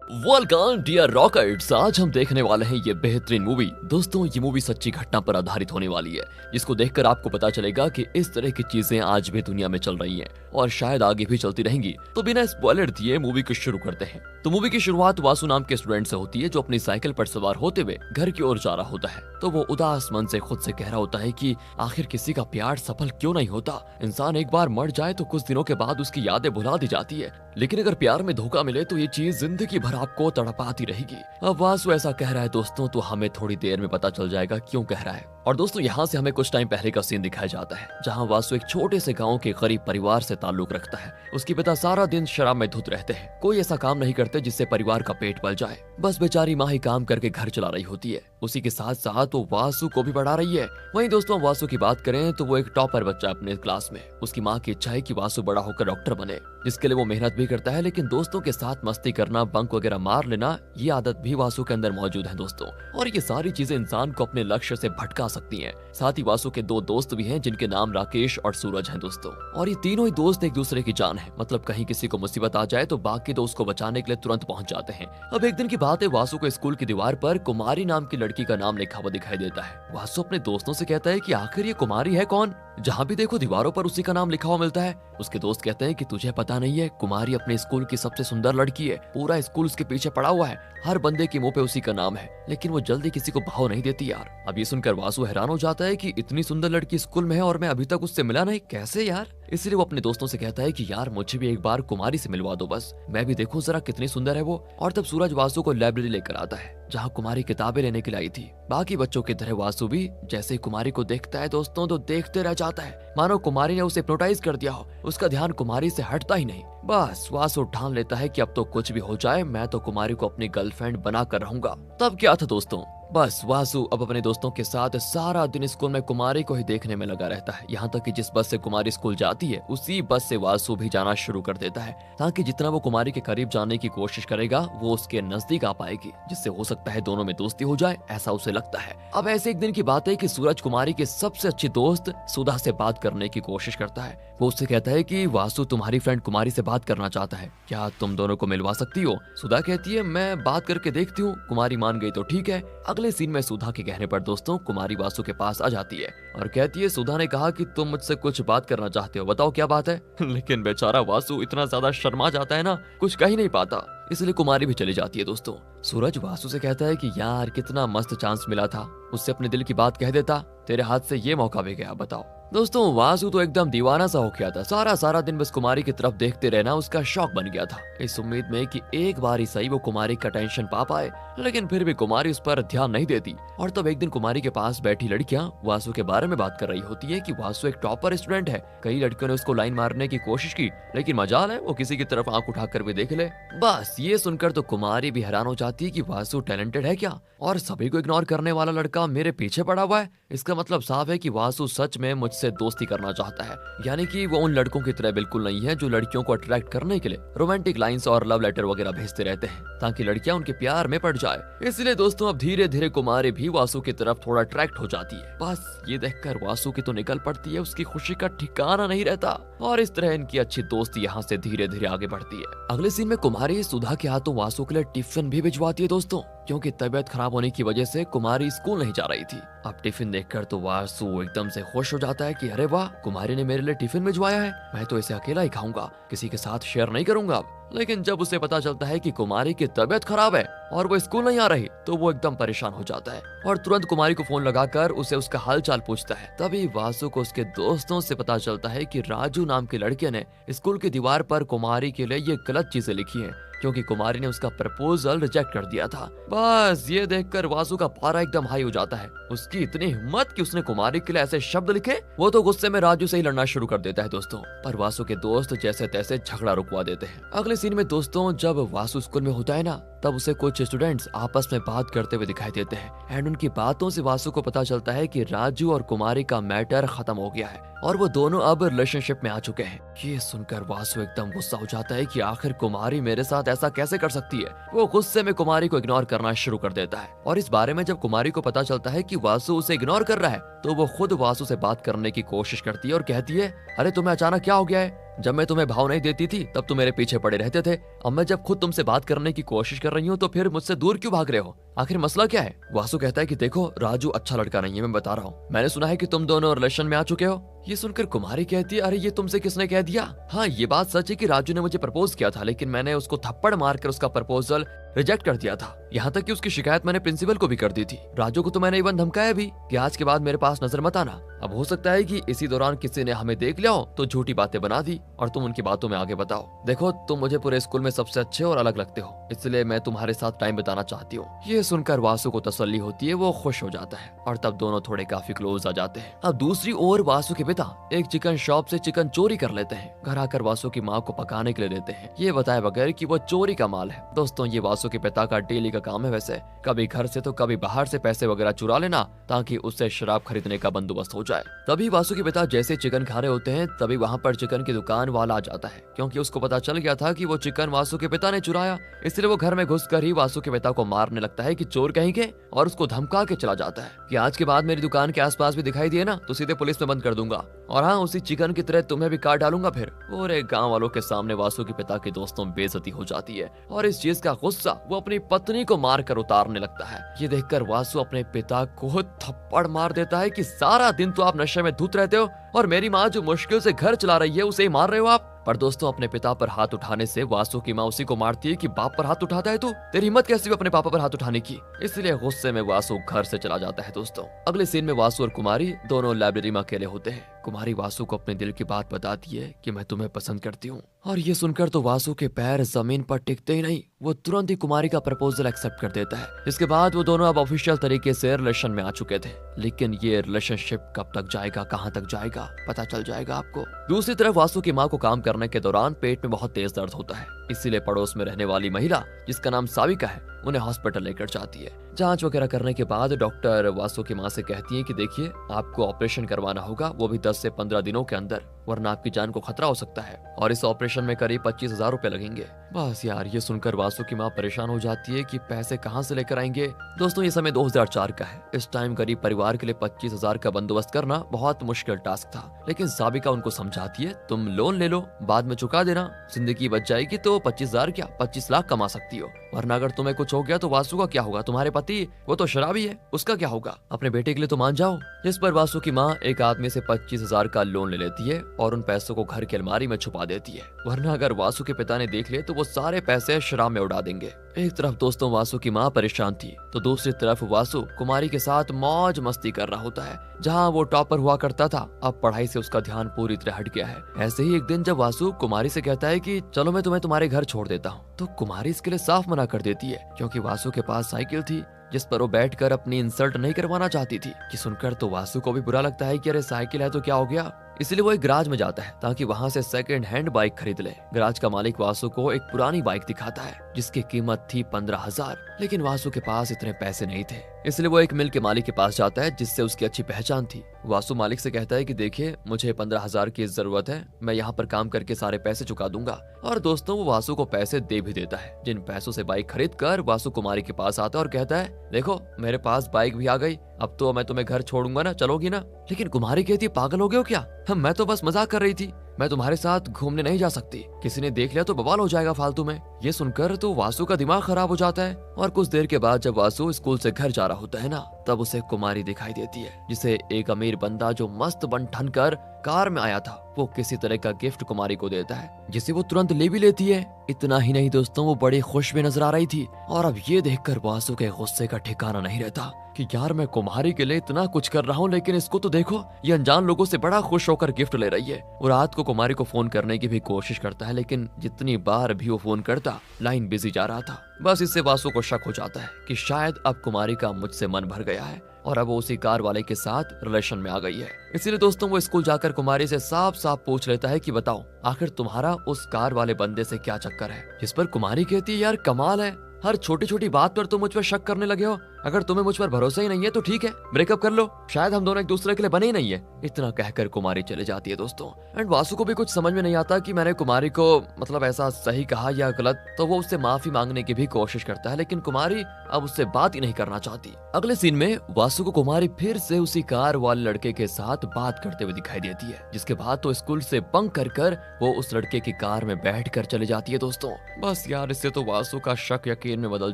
Welcome dear rockets. आज हम देखने वाले हैं ये बेहतरीन मूवी। दोस्तों, ये मूवी सच्ची घटना पर आधारित होने वाली है, जिसको देखकर आपको पता चलेगा कि इस तरह की चीजें आज भी दुनिया में चल रही हैं और शायद आगे भी चलती रहेंगी। तो बिना स्पॉइलर दिए मूवी को शुरू करते हैं। तो मूवी की शुरुआत वासु नाम के स्टूडेंट से होती है, जो अपनी साइकिल पर सवार होते हुए घर की ओर जा रहा होता है। तो वो उदास मन से खुद से कह रहा होता है कि आखिर किसी का प्यार सफल क्यों नहीं होता। इंसान एक बार मर जाए तो कुछ दिनों के बाद उसकी यादें भुला दी जाती है, लेकिन अगर प्यार में धोखा मिले तो ये चीज जिंदगी भर आपको तड़पाती रहेगी। अब वासु ऐसा कह रहा है दोस्तों, तो हमें थोड़ी देर में पता चल जाएगा क्यों कह रहा है। और दोस्तों, यहाँ से हमें कुछ टाइम पहले का सीन दिखाया जाता है, जहाँ वासु एक छोटे से गांव के गरीब परिवार से ताल्लुक रखता है। उसके पिता सारा दिन शराब में धुत रहते हैं, कोई ऐसा काम नहीं करते जिससे परिवार का पेट पल जाए। बस बेचारी माँ ही काम करके घर चला रही होती है, उसी के साथ साथ वो वासु को भी बढ़ा रही है। वहीं दोस्तों, वासु की बात करें तो वो एक टॉपर बच्चा अपने क्लास में। उसकी माँ की इच्छा है कि वासु बड़ा होकर डॉक्टर बने, जिसके लिए वो मेहनत भी करता है, लेकिन दोस्तों के साथ मस्ती करना, बंक वगैरह मार लेना, ये आदत भी वासु के अंदर मौजूद है दोस्तों। और ये सारी चीजें इंसान को अपने लक्ष्य से भटका सकती हैं। साथ ही वासु के दो दोस्त भी हैं, जिनके नाम राकेश और सूरज हैं दोस्तों। और ये तीनों ही दोस्त एक दूसरे की जान है, मतलब कहीं किसी को मुसीबत आ जाए तो बाकी तो उसको बचाने के लिए तुरंत पहुंच जाते हैं। अब एक दिन की बात है, वासु को स्कूल की दीवार पर कुमारी नाम की लड़की का नाम लिखा हुआ दिखाई देता है। वासु अपने दोस्तों से कहता है कि आखिर ये कुमारी है कौन, जहाँ भी देखो दीवारों पर उसी का नाम लिखा हुआ मिलता है। उसके दोस्त कहते हैं कि तुझे पता नहीं है, कुमारी अपने स्कूल की सबसे सुंदर लड़की है, पूरा स्कूल उसके पीछे पड़ा हुआ है, हर बंदे के मुंह पे उसी का नाम है, लेकिन वो जल्दी किसी को भाव नहीं देती यार। अब ये सुनकर वासु हैरान हो जाता है कि इतनी सुंदर लड़की स्कूल में है और मैं अभी तक उससे मिला नहीं, कैसे यार। इसलिए वो अपने दोस्तों से कहता है कि यार मुझे भी एक बार कुमारी से मिलवा दो, बस मैं भी देखूं जरा कितनी सुंदर है वो। और तब सूरज वासु को लाइब्रेरी लेकर आता है, जहाँ कुमारी किताबें लेने के लिए आई थी। बाकी बच्चों की तरह वासु भी जैसे ही कुमारी को देखता है दोस्तों, तो देखते रह जाता है, मानो कुमारी ने उसे हिप्नोटाइज कर दिया हो। उसका ध्यान कुमारी से हटता ही नहीं। बस वासु ठान लेता है कि अब तो कुछ भी हो जाए, मैं तो कुमारी को अपनी गर्लफ्रेंड बना कर रहूंगा। तब क्या था दोस्तों, बस वासु अब अपने दोस्तों के साथ सारा दिन स्कूल में कुमारी को ही देखने में लगा रहता है। यहाँ तक कि जिस बस से कुमारी स्कूल जाती है, उसी बस से वासु भी जाना शुरू कर देता है, ताकि जितना वो कुमारी के करीब जाने की कोशिश करेगा, वो उसके नजदीक आ पाएगी, जिससे हो सकता है दोनों में दोस्ती हो जाए, ऐसा उसे लगता है। अब ऐसे एक दिन की बात है कि सूरज कुमारी के सबसे अच्छी दोस्त सुधा से बात करने की कोशिश करता है। वो उससे कहता है कि वासु तुम्हारी फ्रेंड कुमारी से बात करना चाहता है, क्या तुम दोनों को मिलवा सकती हो। सुधा कहती है मैं बात करके देखती हूँ, कुमारी मान गई तो ठीक है। अगले सीन में सुधा के कहने पर दोस्तों कुमारी वासु के पास आ जाती है और कहती है सुधा ने कहा कि तुम मुझसे कुछ बात करना चाहते हो, बताओ क्या बात है। लेकिन बेचारा वासु इतना ज्यादा शर्मा जाता है ना, कुछ कह ही नहीं पाता, इसलिए कुमारी भी चली जाती है दोस्तों। सूरज वासु से कहता है कि यार कितना मस्त चांस मिला था, उससे अपने दिल की बात कह देता, तेरे हाथ से ये मौका भी गया, बताओ। दोस्तों, वासु तो एकदम दीवाना सा हो गया था, सारा दिन बस कुमारी की तरफ देखते रहना उसका शौक बन गया था, इस उम्मीद में कि एक बार ही सही वो कुमारी का टेंशन पा पाए। लेकिन फिर भी कुमारी उस पर ध्यान नहीं देती। और तब एक दिन कुमारी के पास बैठी लड़कियां वासु के बारे में बात कर रही होती है कि वासु एक टॉपर स्टूडेंट है, कई लड़कियों ने उसको लाइन मारने की कोशिश की, लेकिन मजाल है वो किसी की तरफ आंख उठाकर भी देख ले। बस ये सुनकर तो कुमारी भी हैरान हो जाती है कि वासु टैलेंटेड है क्या, और सभी को इग्नोर करने वाला लड़का मेरे पीछे पड़ा हुआ है। इसका मतलब साफ है कि वासु सच में मुझसे दोस्ती करना चाहता है, यानी कि वो उन लड़कों की तरह बिल्कुल नहीं है जो लड़कियों को अट्रैक्ट करने के लिए रोमांटिक लाइंस और लव लेटर वगैरह भेजते रहते हैं, ताकि लड़कियां उनके प्यार में पड़ जाए। इसलिए दोस्तों अब धीरे धीरे कुमारी भी वासु की तरफ थोड़ा अट्रैक्ट हो जाती है। बस ये देखकर वासु की तो निकल पड़ती है, उसकी खुशी का ठिकाना नहीं रहता। और इस तरह इनकी अच्छी दोस्ती यहाँ से धीरे धीरे आगे बढ़ती है। अगले सीन में कुमारी सुधा के हाथों वासु के लिए टिफिन भी भिजवाती है दोस्तों, क्योंकि तबीयत खराब होने की वजह से कुमारी स्कूल नहीं जा रही थी। अब टिफिन देखकर तो वासु एकदम से खुश हो जाता है कि अरे वाह, कुमारी ने मेरे लिए टिफिन भिजवाया है, मैं तो इसे अकेला ही खाऊंगा, किसी के साथ शेयर नहीं करूंगा अब। लेकिन जब उसे पता चलता है कि कुमारी की तबीयत खराब है और वो स्कूल नहीं आ रही, तो वो एकदम परेशान हो जाता है और तुरंत कुमारी को फोन लगाकर उसे उसका हाल चाल पूछता है। तभी वासु को उसके दोस्तों से पता चलता है कि राजू नाम के लड़के ने स्कूल की दीवार पर कुमारी के लिए ये गलत चीजें लिखी हैं, क्योंकि कुमारी ने उसका प्रपोजल रिजेक्ट कर दिया था। बस ये देखकर वासु का पारा एकदम हाई हो जाता है। उसकी इतनी हिम्मत कि उसने कुमारी के लिए ऐसे शब्द लिखे। वो तो गुस्से में राजू से ही लड़ना शुरू कर देता है दोस्तों, पर वासु के दोस्त जैसे तैसे झगड़ा रुकवा देते हैं। अगले सीन में दोस्तों जब वासु स्कूल में होता है ना, तब उसे कुछ स्टूडेंट्स आपस में बात करते हुए दिखाई देते हैं एंड उनकी बातों से वासु को पता चलता है कि राजू और कुमारी का मैटर खत्म हो गया है और वो दोनों अब रिलेशनशिप में आ चुके हैं। ये सुनकर वासु एकदम गुस्सा हो जाता है कि आखिर कुमारी मेरे साथ ऐसा कैसे कर सकती है। वो गुस्से में कुमारी को इग्नोर करना शुरू कर देता है और इस बारे में जब कुमारी को पता चलता है कि वासु उसे इग्नोर कर रहा है, तो वो खुद वासु से बात करने की कोशिश करती है और कहती है, अरे तुम्हें अचानक क्या हो गया है, जब मैं तुम्हें भाव नहीं देती थी तब तुम मेरे पीछे पड़े रहते थे, अब मैं जब खुद तुमसे बात करने की कोशिश कर रही हूँ तो फिर मुझसे दूर क्यों भाग रहे हो? आखिर मसला क्या है? वासु कहता है कि देखो राजू अच्छा लड़का नहीं है, मैं बता रहा हूँ। मैंने सुना है कि तुम दोनों रिलेशन में आ चुके हो। ये सुनकर कुमारी कहती है, अरे ये तुमसे किसने कह दिया? हाँ ये बात सच है कि राजू ने मुझे प्रपोज किया था, लेकिन मैंने उसको थप्पड़ मारकर उसका प्रपोजल रिजेक्ट कर दिया था। यहाँ तक कि उसकी शिकायत मैंने प्रिंसिपल को भी कर दी थी। राजू को तो मैंने इवन धमकाया भी कि आज के बाद मेरे पास नजर मत आना। अब हो सकता है कि इसी दौरान किसी ने हमें देख लिया हो तो झूठी बातें बना दी और तुम उनकी बातों में आगे बताओ। देखो तुम मुझे पूरे स्कूल में सबसे अच्छे और अलग लगते हो, इसलिए मैं तुम्हारे साथ टाइम बिताना चाहती हूँ। ये सुनकर वासु को तसल्ली होती है, वो खुश हो जाता है और तब दोनों थोड़े काफी क्लोज आ जाते हैं। अब दूसरी ओर वासु के पिता एक चिकन शॉप से चिकन चोरी कर लेते हैं। घर आकर वासु की माँ को पकाने के लिए देते हैं, ये बताए बगैर कि वो चोरी का माल है। दोस्तों ये वासु के पिता का डेली का काम है वैसे, कभी घर से तो कभी बाहर से पैसे वगैरह चुरा लेना ताकि उससे शराब खरीदने का बंदोबस्त हो जाए। तभी वासु के पिता जैसे चिकन खा रहे होते हैं तभी वहाँ पर चिकन की दुकान वाला आ जाता है, क्योंकि उसको पता चल गया था कि वो चिकन वासु के पिता ने चुराया। इसलिए वो घर में घुसकर ही वासु के पिता को मारने लगता है कि चोर कहेंगे, और उसको धमका के चला जाता है कि आज के बाद मेरी दुकान के आसपास भी दिखाई दिए ना तो सीधे पुलिस में बंद कर दूंगा, और हाँ उसी चिकन की तरह तुम्हें भी काट डालूंगा। फिर पूरे गांव वालों के सामने वासु के पिता के दोस्तों बेइज्जती हो जाती है और इस चीज का गुस्सा वो अपनी पत्नी को मार कर उतारने लगता है। ये देखकर वासु अपने पिता को थप्पड़ मार देता है कि सारा दिन तो आप नशे में धुत रहते हो और मेरी माँ जो मुश्किल से घर चला रही है उसे ही मार रहे हो आप। पर दोस्तों अपने पिता पर हाथ उठाने से वासु की माँ उसी को मारती है कि बाप पर हाथ उठाता है तू, तेरी हिम्मत कैसी अपने पापा पर हाथ उठाने की। इसलिए गुस्से में वासु घर से चला जाता है। दोस्तों अगले सीन में वासु और कुमारी दोनों लाइब्रेरी में अकेले होते हैं। कुमारी वासु को अपने दिल की बात बताती है कि मैं तुम्हें पसंद करती हूँ, और ये सुनकर तो वासु के पैर जमीन पर टिकते ही नहीं, वो तुरंत ही कुमारी का प्रपोजल एक्सेप्ट कर देता है। इसके बाद वो दोनों अब ऑफिशियल तरीके से रिलेशन में आ चुके थे, लेकिन ये रिलेशनशिप कब तक जाएगा, कहाँ तक जाएगा, पता चल जाएगा आपको। दूसरी तरफ वासु की माँ को काम करने के दौरान पेट में बहुत तेज दर्द होता है, इसीलिए पड़ोस में रहने वाली महिला जिसका नाम साविका है उन्हें हॉस्पिटल लेकर जाती है। जांच वगैरह करने के बाद डॉक्टर वासु की माँ से कहती है कि देखिए आपको ऑपरेशन करवाना होगा, वो भी 10 से 15 दिनों के अंदर, वरना आपकी जान को खतरा हो सकता है और इस ऑपरेशन में करीब 25,000 रुपए लगेंगे। बस यार ये सुनकर वासु की माँ परेशान हो जाती है कि पैसे कहाँ से लेकर आएंगे। दोस्तों ये समय 2004 का है। इस टाइम गरीब परिवार के लिए 25,000 का बंदोबस्त करना बहुत मुश्किल टास्क था, लेकिन साबिका उनको समझाती है तुम लोन ले लो, बाद में चुका देना, जिंदगी बच जाएगी तो 25,000 क्या 25 लाख कमा सकती हो, वरना अगर तुम्हें कुछ हो गया तो वासु का क्या होगा, तुम्हारे पति वो तो शराबी है उसका क्या होगा, अपने बेटे के लिए तो मान जाओ। जिस पर वासु की माँ एक आदमी से 25,000 का लोन ले लेती है और उन पैसों को घर की अलमारी में छुपा देती है, वरना अगर वासु के पिता ने देख लिए तो वो सारे पैसे शराब में उड़ा देंगे। एक तरफ दोस्तों वासु की माँ परेशान थी तो दूसरी तरफ वासु कुमारी के साथ मौज मस्ती कर रहा होता है। जहाँ वो टॉपर हुआ करता था अब पढ़ाई से उसका ध्यान पूरी तरह हट गया है। ऐसे ही एक दिन जब वासु कुमारी से कहता है कि चलो मैं तुम्हें तुम्हारे घर छोड़ देता हूँ, तो कुमारी इसके लिए साफ मना कर देती है, क्योंकि वासु के पास साइकिल थी जिस पर वो बैठकर अपनी इंसल्ट नहीं करवाना चाहती थी। कि सुनकर तो वासु को भी बुरा लगता है कि अरे साइकिल है तो क्या हो गया, इसलिए वो एक गराज में जाता है ताकि वहां से सेकंड हैंड बाइक खरीद ले। गराज का मालिक वासु को एक पुरानी बाइक दिखाता है जिसकी कीमत थी 15,000, लेकिन वासु के पास इतने पैसे नहीं थे, इसलिए वो एक मिल के मालिक के पास जाता है जिससे उसकी अच्छी पहचान थी। वासु मालिक से कहता है कि देखिए मुझे 15,000 की जरूरत है, मैं यहाँ पर काम करके सारे पैसे चुका दूंगा। और दोस्तों वो वासु को पैसे दे भी देता है, जिन पैसों से बाइक खरीद कर वासु कुमारी के पास आता है और कहता है देखो मेरे पास बाइक भी आ गई, अब तो मैं तुम्हें घर छोड़ूंगा ना, चलोगी ना। लेकिन कुमारी कहती है पागल हो गए हो क्या, मैं तो बस मजाक कर रही थी, मैं तुम्हारे साथ घूमने नहीं जा सकती, किसी ने देख लिया तो बवाल हो जाएगा फालतू में। ये सुनकर तो वासु का दिमाग खराब हो जाता है और कुछ देर के बाद जब वासु स्कूल से घर जा रहा होता है ना, तब उसे कुमारी दिखाई देती है जिसे एक अमीर बंदा जो मस्त बन ठन कर कार में आया था वो किसी तरह का गिफ्ट कुमारी को देता है, जिसे वो तुरंत ले भी लेती है। इतना ही नहीं दोस्तों वो बड़ी खुश भी नजर आ रही थी और अब ये देखकर वासु के गुस्से का ठिकाना नहीं रहता कि यार मैं कुमारी के लिए इतना कुछ कर रहा हूँ, लेकिन इसको तो देखो ये अनजान लोगों से बड़ा खुश होकर गिफ्ट ले रही है। वो रात को कुमारी को फोन करने की भी कोशिश करता है, लेकिन जितनी बार भी वो फोन करता लाइन बिजी जा रहा था। बस इससे वासु को शक हो जाता है कि शायद अब कुमारी का मुझसे मन भर गया है और अब वो उसी कार वाले के साथ रिलेशन में आ गई है। इसीलिए दोस्तों वो स्कूल जाकर कुमारी से साफ साफ पूछ लेता है कि बताओ आखिर तुम्हारा उस कार वाले बंदे से क्या चक्कर है। जिस पर कुमारी कहती है यार कमाल है, हर छोटी छोटी बात पर तुम मुझ पर शक करने लगे हो, अगर तुम्हें मुझ पर भरोसा ही नहीं है तो ठीक है, ब्रेकअप कर लो, शायद हम दोनों एक दूसरे के लिए बने ही नहीं है। इतना कहकर कुमारी चले जाती है दोस्तों। एंड वासु को भी कुछ समझ में नहीं आता कि मैंने कुमारी को मतलब ऐसा सही कहा या गलत, तो वो उससे माफी मांगने की भी कोशिश करता है, लेकिन कुमारी अब उससे बात ही नहीं करना चाहती। अगले सीन में वासु को कुमारी फिर से उसी कार वाले लड़के के साथ बात करते हुए दिखाई देती है, जिसके बाद तो स्कूल से बंक कर वो उस लड़के की कार में बैठ कर चली जाती है दोस्तों। बस यार, इससे तो वासु का शक यकीन में बदल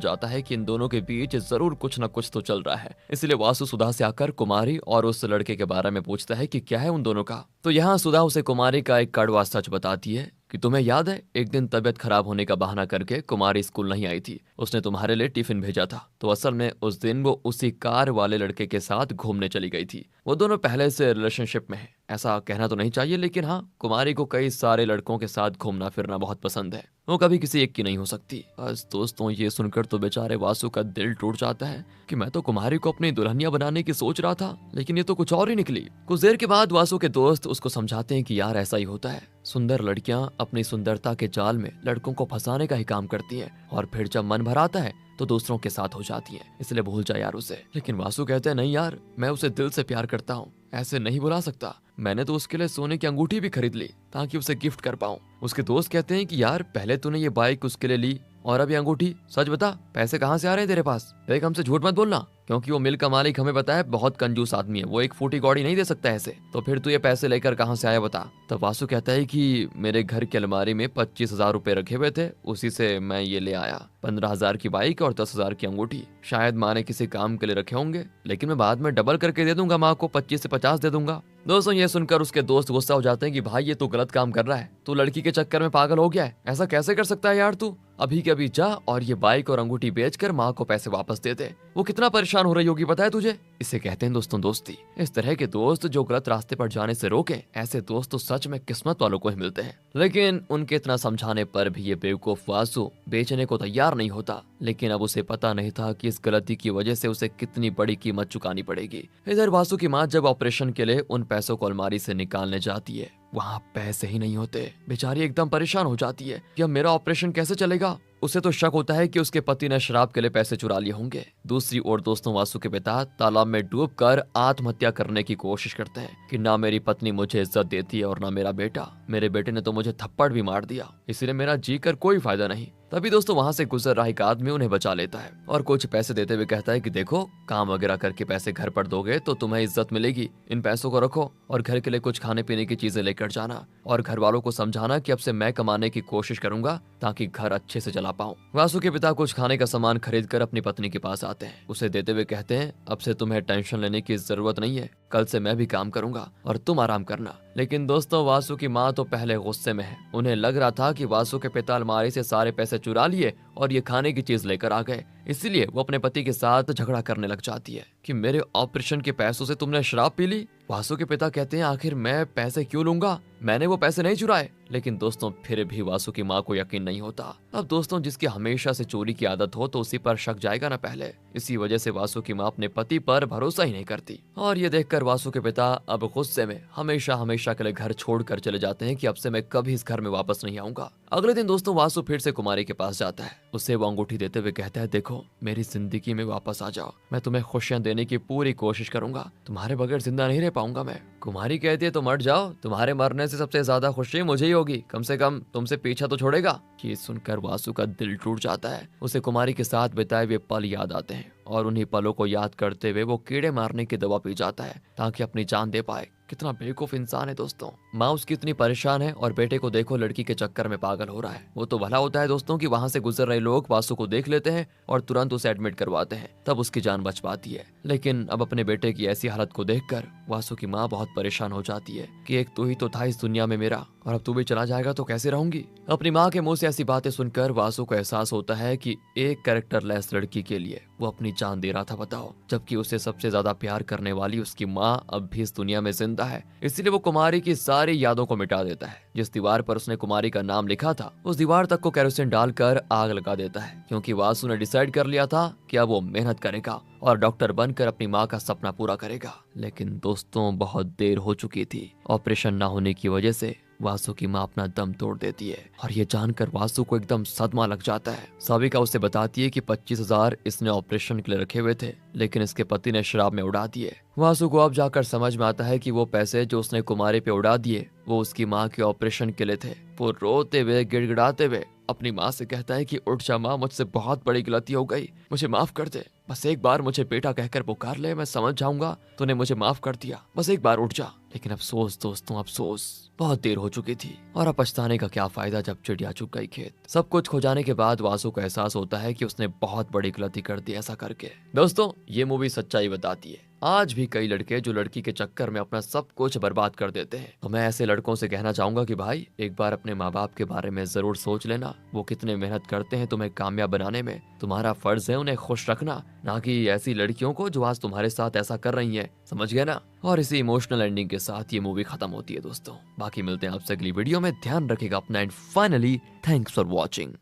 जाता है कि इन दोनों के बीच जरूर कुछ न कुछ तो चल रहा है। इसलिए वासु सुधा से आकर कुमारी और उस लड़के के बारे में पूछता है कि क्या है उन दोनों का। तो यहाँ सुधा उसे कुमारी का एक कड़वा सच बताती है कि तुम्हें याद है एक दिन तबीयत खराब होने का बहाना करके कुमारी स्कूल नहीं आई थी, उसने तुम्हारे लिए टिफिन भेजा था। तो असल में उस दिन वो उसी कार वाले लड़के के साथ घूमने चली गई थी। वो दोनों पहले से रिलेशनशिप में है, ऐसा कहना तो नहीं चाहिए, लेकिन हाँ, कुमारी को कई सारे लड़कों के साथ घूमना फिरना बहुत पसंद है, वो कभी किसी एक की नहीं हो सकती। बस दोस्तों, ये सुनकर तो बेचारे वासु का दिल टूट जाता है कि मैं तो कुमारी को अपनी दुल्हनिया बनाने की सोच रहा था, लेकिन ये तो कुछ और ही निकली। कुछ देर के बाद वासु के दोस्त उसको समझाते हैं कि यार ऐसा ही होता है, सुंदर लड़कियां अपनी सुंदरता के जाल में लड़कों को फंसाने का ही काम करती हैं, और फिर जब मन भर आता है तो दूसरों के साथ हो जाती हैं, इसलिए भूल जा यार उसे। लेकिन वासु कहते हैं नहीं यार, मैं उसे दिल से प्यार करता हूँ, ऐसे नहीं बुला सकता। मैंने तो उसके लिए सोने की अंगूठी भी खरीद ली ताकि उसे गिफ्ट कर पाऊं। उसके दोस्त कहते हैं कि यार पहले तूने ये बाइक उसके लिए ली और अब ये अंगूठी, सच बता पैसे कहाँ से आ रहे हैं तेरे पास? देख, हमसे झूठ मत बोलना, क्योंकि वो मिल का मालिक हमें पता है बहुत कंजूस आदमी है, वो एक फूटी कौड़ी नहीं दे सकता ऐसे। तो फिर तू ये पैसे लेकर कहाँ से आया बता? तब वासु कहता है कि मेरे घर की अलमारी में 25,000 रुपए रखे हुए थे, उसी से मैं ये ले आया। 15,000 की बाइक और 10,000 की अंगूठी शायद माँ ने किसी काम के लिए रखे होंगे, लेकिन मैं बाद में डबल करके दे दूंगा, माँ को 25 से 50 दे दूंगा। दोस्तों, ये सुनकर उसके दोस्त गुस्सा हो जाते हैं कि भाई ये तू गलत काम कर रहा है, तू लड़की के चक्कर में पागल हो गया है, ऐसा कैसे कर सकता है यार तू? अभी के अभी जा और ये बाइक और अंगूठी बेचकर माँ को पैसे वापस दे दे। वो कितना परेशान हो रही होगी पता है तुझे? इसे कहते हैं दोस्तों दोस्ती। इस तरह के दोस्त जो गलत रास्ते पर जाने से रोके, ऐसे दोस्त तो सच में किस्मत वालों को ही मिलते हैं। लेकिन उनके इतना समझाने पर भी ये बेवकूफ वासु बेचने को तैयार नहीं होता। लेकिन अब उसे पता नहीं था कि इस गलती की वजह से उसे कितनी बड़ी कीमत चुकानी पड़ेगी। इधर वासु की माँ जब ऑपरेशन के लिए उन पैसों को अलमारी से निकालने जाती है, वहाँ पैसे ही नहीं होते। बेचारी एकदम परेशान हो जाती है कि अब मेरा ऑपरेशन कैसे चलेगा। उसे तो शक होता है कि उसके पति ने शराब के लिए पैसे चुरा लिए होंगे। दूसरी ओर दोस्तों, वासु के पिता तालाब में डूबकर आत्महत्या करने की कोशिश करते हैं कि ना मेरी पत्नी मुझे इज्जत देती है और ना मेरा बेटा, मेरे बेटे ने तो मुझे थप्पड़ भी मार दिया, इसलिए मेरा जी कर कोई फायदा नहीं। तभी दोस्तों वहां से गुजर रहा एक आदमी उन्हें बचा लेता है और कुछ पैसे देते हुए कहता है कि देखो, काम वगैरह करके पैसे घर पर दोगे तो तुम्हें इज्जत मिलेगी, इन पैसों को रखो और घर के लिए कुछ खाने पीने की चीजें लेकर जाना और घर वालों को समझाना कि अब से मैं कमाने की कोशिश करूंगा ताकि घर अच्छे से चला पाऊं। वासु के पिता कुछ खाने का सामान खरीद कर अपनी पत्नी के पास आते हैं, उसे देते हुए कहते हैं अब से तुम्हें टेंशन लेने की जरूरत नहीं है, कल से मैं भी काम करूंगा और तुम आराम करना। लेकिन दोस्तों, वासु की माँ तो पहले गुस्से में है। उन्हें लग रहा था कि वासु के पिता अलमारी से सारे पैसे चुरा लिए और ये खाने की चीज लेकर आ गए, इसलिए वो अपने पति के साथ झगड़ा करने लग जाती है कि मेरे ऑपरेशन के पैसों से तुमने शराब पी ली। वासु के पिता कहते हैं आखिर मैं पैसे क्यों लूंगा, मैंने वो पैसे नहीं चुराए। लेकिन दोस्तों फिर भी वासु की माँ को यकीन नहीं होता। अब दोस्तों, जिसकी हमेशा से चोरी की आदत हो तो उसी पर शक जाएगा ना पहले। इसी वजह से वासु की माँ अपने पति पर भरोसा ही नहीं करती और ये देखकर वासु के पिता अब गुस्से में हमेशा हमेशा के लिए घर छोड़कर चले जाते हैं कि अब से मैं कभी इस घर में वापस नहीं आऊंगा। अगले दिन दोस्तों वासु फिर से कुमारी के पास जाता है, उसे वो अंगूठी देते हुए कहता है देखो, मेरी जिंदगी में वापस आ जाओ, मैं तुम्हें खुशियां देने की पूरी कोशिश करूंगा, तुम्हारे बगैर जिंदा नहीं रह पाऊंगा मैं। कुमारी कहती है तो मर जाओ, तुम्हारे मरने से सबसे ज्यादा खुशी मुझे ही होगी, कम से कम तुमसे पीछा तो छोड़ेगा। ये सुनकर वासु का दिल टूट जाता है। उसे कुमारी के साथ बिताए हुए पल याद आते हैं और उन्हीं पलों को याद करते हुए वो कीड़े मारने की दवा पी जाता है ताकि अपनी जान दे पाए। कितना बेवकूफ इंसान है दोस्तों। माँ उसकी इतनी परेशान है और बेटे को देखो लड़की के चक्कर में पागल हो रहा है। वो तो भला होता है दोस्तों कि वहां से गुजर रहे लोग वासु को देख लेते हैं और तुरंत उसे एडमिट करवाते हैं, तब उसकी जान बच पाती है। लेकिन अब अपने बेटे की ऐसी हालत को देखकर वासु की माँ बहुत परेशान हो जाती है कि एक तू ही तो था इस दुनिया में मेरा, और अब तू भी चला जाएगा तो कैसे रहूंगी। अपनी माँ के मुंह से ऐसी बातें सुनकर वासु को एहसास होता है कि एक कैरेक्टरलेस लड़की के लिए वो अपनी जान दे रहा था बताओ, जबकि उसे सबसे ज्यादा प्यार करने वाली उसकी माँ अब भी इस दुनिया में जिंदा है। इसलिए वो कुमारी की सारी यादों को मिटा देता है। जिस दीवार पर उसने कुमारी का नाम लिखा था उस दीवार तक को केरोसिन डालकर आग लगा देता है, क्योंकि वासु ने डिसाइड कर लिया था कि अब वो मेहनत करेगा और डॉक्टर बनकर अपनी माँ का सपना पूरा करेगा। लेकिन दोस्तों बहुत देर हो चुकी थी। ऑपरेशन ना होने की वजह से वासु की माँ अपना दम तोड़ देती है और ये जानकर वासु को एकदम सदमा लग जाता है। साविका उसे बताती है कि 25,000 इसने ऑपरेशन के लिए रखे हुए थे, लेकिन इसके पति ने शराब में उड़ा दिए। वासु को अब जाकर समझ में आता है कि वो पैसे जो उसने कुमारी पे उड़ा दिए वो उसकी माँ के ऑपरेशन के लिए थे। वो रोते हुए गिड़गिड़ाते हुए अपनी माँ से कहता है कि उठ जा माँ, मुझसे बहुत बड़ी गलती हो गई, मुझे माफ कर दे। बस एक बार मुझे बेटा कहकर पुकार ले, मैं समझ जाऊंगा तूने मुझे माफ कर दिया, बस एक बार उठ जा। लेकिन अफसोस दोस्तों, अफसोस, बहुत देर हो चुकी थी और अब पछताने का क्या फायदा जब चिड़िया चुग गई खेत। सब कुछ खो जाने के बाद वासु को एहसास होता है कि उसने बहुत बड़ी गलती कर दी ऐसा करके। दोस्तों, ये मूवी सच्चाई बताती है आज भी कई लड़के जो लड़की के चक्कर में अपना सब कुछ बर्बाद कर देते हैं। तो मैं ऐसे लड़कों से कहना चाहूंगा कि भाई एक बार अपने माँ बाप के बारे में जरूर सोच लेना। वो कितने मेहनत करते हैं तुम्हें कामयाब बनाने में। तुम्हारा फर्ज है उन्हें खुश रखना, ना कि ऐसी लड़कियों को जो आज तुम्हारे साथ ऐसा कर रही हैं। समझ गए ना? और इसी इमोशनल एंडिंग के साथ ये मूवी खत्म होती है दोस्तों। बाकी मिलते हैं आपसे अगली वीडियो में। ध्यान रखिएगा अपना and finally thanks for watching.